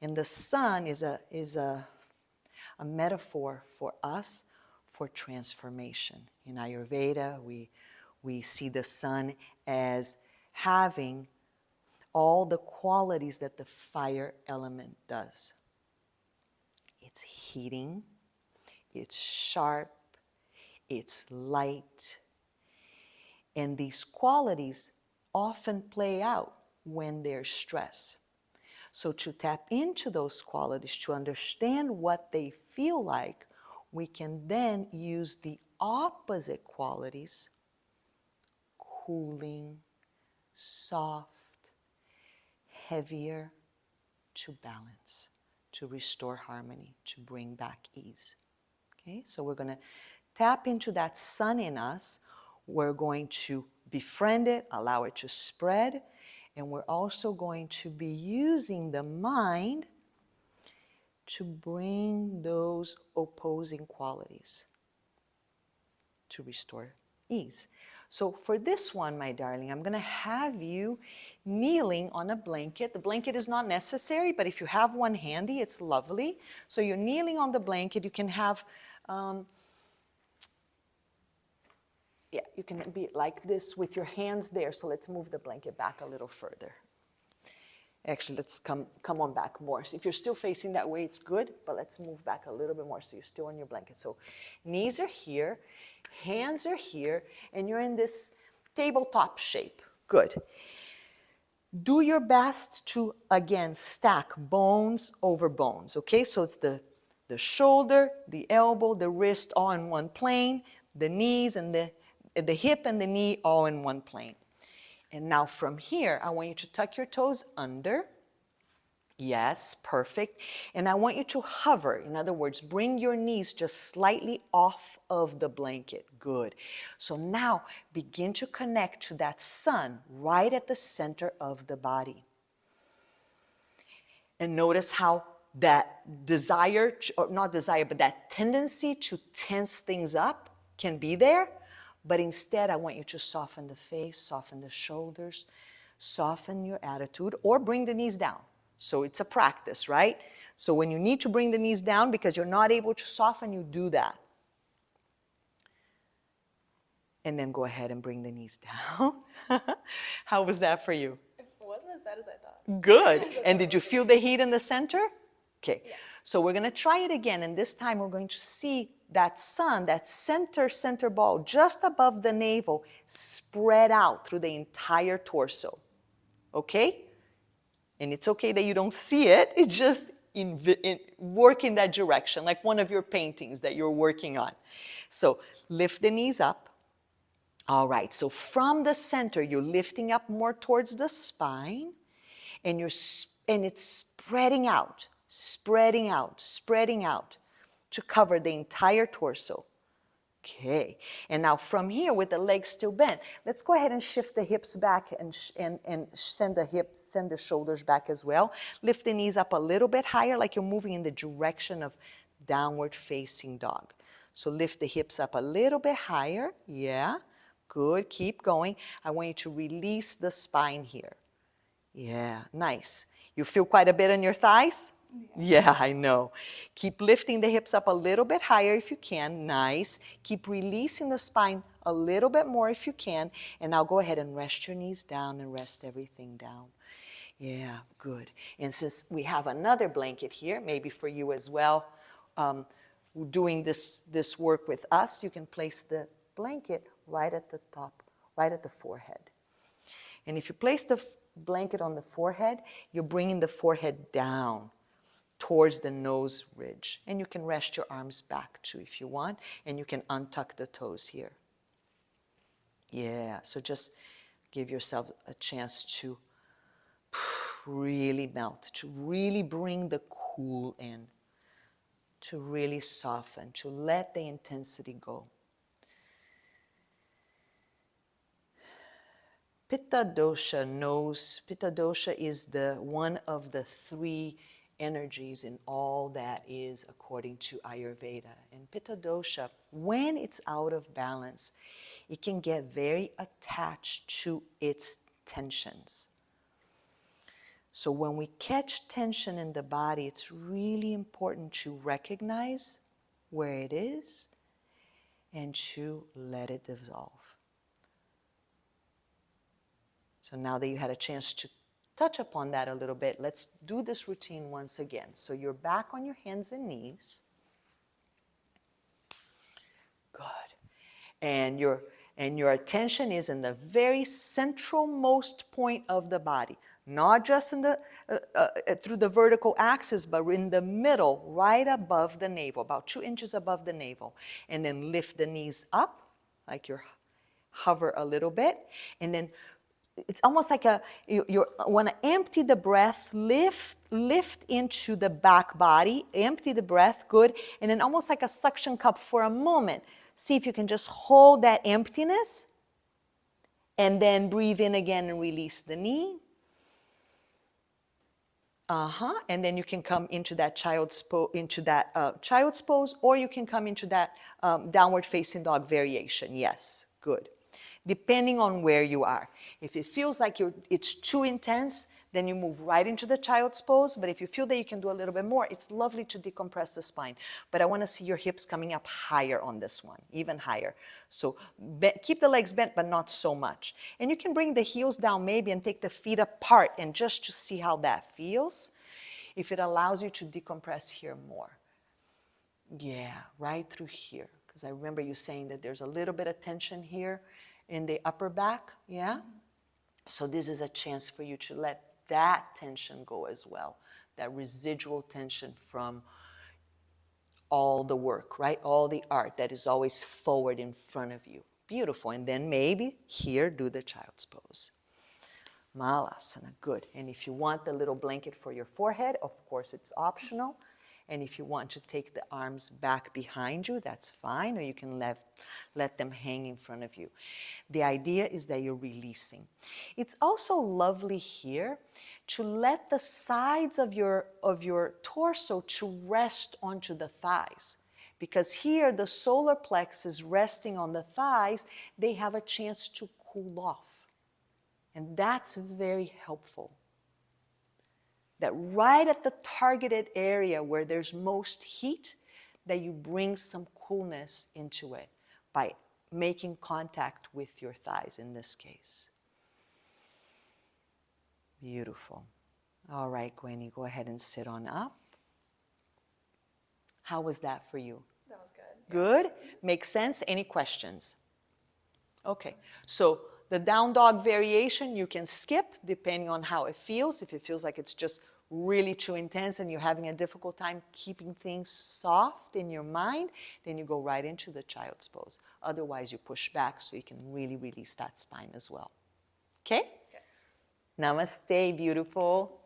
And the sun is a metaphor for us for transformation. In Ayurveda, we see the sun as having all the qualities that the fire element does. It's heating, it's sharp, it's light, and these qualities often play out when there's stress. So to tap into those qualities, to understand what they feel like, we can then use the opposite qualities, cooling, soft, heavier, to balance, to restore harmony, to bring back ease. Okay, so we're going to tap into that sun in us. We're going to befriend it, allow it to spread, and we're also going to be using the mind to bring those opposing qualities to restore ease. So for this one, my darling, I'm going to have you kneeling on a blanket. The blanket is not necessary, but if you have one handy, it's lovely. So you're kneeling on the blanket. You can have, you can be like this with your hands there. So let's move the blanket back a little further. Actually, let's come on back more. So if you're still facing that way, it's good, but let's move back a little bit more so you're still on your blanket. So knees are here, hands are here, and you're in this tabletop shape. Good. Do your best to, again, stack bones over bones, okay? So it's the shoulder, the elbow, the wrist all in one plane, the knees and the hip and the knee all in one plane. And now from here, I want you to tuck your toes under. Yes, perfect. And I want you to hover. In other words, bring your knees just slightly off of the blanket. Good. So now begin to connect to that sun right at the center of the body. And notice how that desire, or not desire, but that tendency to tense things up can be there. But instead, I want you to soften the face, soften the shoulders, soften your attitude, or bring the knees down. So it's a practice, right? So when you need to bring the knees down because you're not able to soften, you do that. And then go ahead and bring the knees down. How was that for you? It wasn't as bad as I thought. Good. And did you feel the heat in the center? Okay. Yeah. So we're going to try it again. And this time we're going to see that sun, that center ball just above the navel, spread out through the entire torso. Okay? And it's okay that you don't see it. It's just work in that direction, like one of your paintings that you're working on. So lift the knees up. All right. So from the center, you're lifting up more towards the spine, and it's spreading out, spreading out, spreading out to cover the entire torso. Okay, and now from here with the legs still bent, let's go ahead and shift the hips back and send the shoulders back as well. Lift the knees up a little bit higher, like you're moving in the direction of downward facing dog. So lift the hips up a little bit higher. Yeah, good, keep going. I want you to release the spine here. Yeah, nice. You feel quite a bit on your thighs? Yeah, I know. Keep lifting the hips up a little bit higher if you can. Nice. Keep releasing the spine a little bit more if you can. And now go ahead and rest your knees down and rest everything down. Yeah, good. And since we have another blanket here, maybe for you as well, doing this work with us, you can place the blanket right at the top, right at the forehead. And if you place the blanket on the forehead, you're bringing the forehead down towards the nose ridge. And you can rest your arms back too if you want, and you can untuck the toes here. Yeah, so just give yourself a chance to really melt, to really bring the cool in, to really soften, to let the intensity go. Pitta dosha is one of the three energies in all that is according to Ayurveda. And Pitta dosha, when it's out of balance, it can get very attached to its tensions. So when we catch tension in the body, it's really important to recognize where it is and to let it dissolve. So now that you had a chance to touch upon that a little bit, let's do this routine once again. So you're back on your hands and knees. Good. And your attention is in the very centralmost point of the body. Not just in the through the vertical axis, but in the middle, right above the navel, about 2 inches above the navel. And then lift the knees up, like you're hover a little bit. And then it's almost like you want to empty the breath, lift into the back body, empty the breath, good. And then almost like a suction cup for a moment. See if you can just hold that emptiness. And then breathe in again and release the knee. And then you can come into that child's pose, or you can come into that downward facing dog variation. Yes, good. Depending on where you are. If it feels like it's too intense, then you move right into the child's pose. But if you feel that you can do a little bit more, it's lovely to decompress the spine. But I want to see your hips coming up higher on this one, even higher. So keep the legs bent, but not so much. And you can bring the heels down maybe and take the feet apart and just to see how that feels. If it allows you to decompress here more. Yeah, right through here. Because I remember you saying that there's a little bit of tension here in the upper back, yeah? So this is a chance for you to let that tension go as well. That residual tension from all the work, right? All the art that is always forward in front of you. Beautiful. And then maybe here, do the child's pose. Balasana, good. And if you want the little blanket for your forehead, of course it's optional. And if you want to take the arms back behind you, that's fine, or you can let them hang in front of you. The idea is that you're releasing. It's also lovely here to let the sides of your torso to rest onto the thighs. Because here the solar plexus resting on the thighs, they have a chance to cool off. And that's very helpful. That right at the targeted area where there's most heat, that you bring some coolness into it by making contact with your thighs in this case. Beautiful. All right, Gwenny, go ahead and sit on up. How was that for you? That was good. Good? Makes sense? Any questions? Okay, so the down dog variation you can skip depending on how it feels. If it feels like it's just really too intense and you're having a difficult time keeping things soft in your mind, then you go right into the child's pose. Otherwise, you push back so you can really release that spine as well. Okay? Okay. Namaste, beautiful.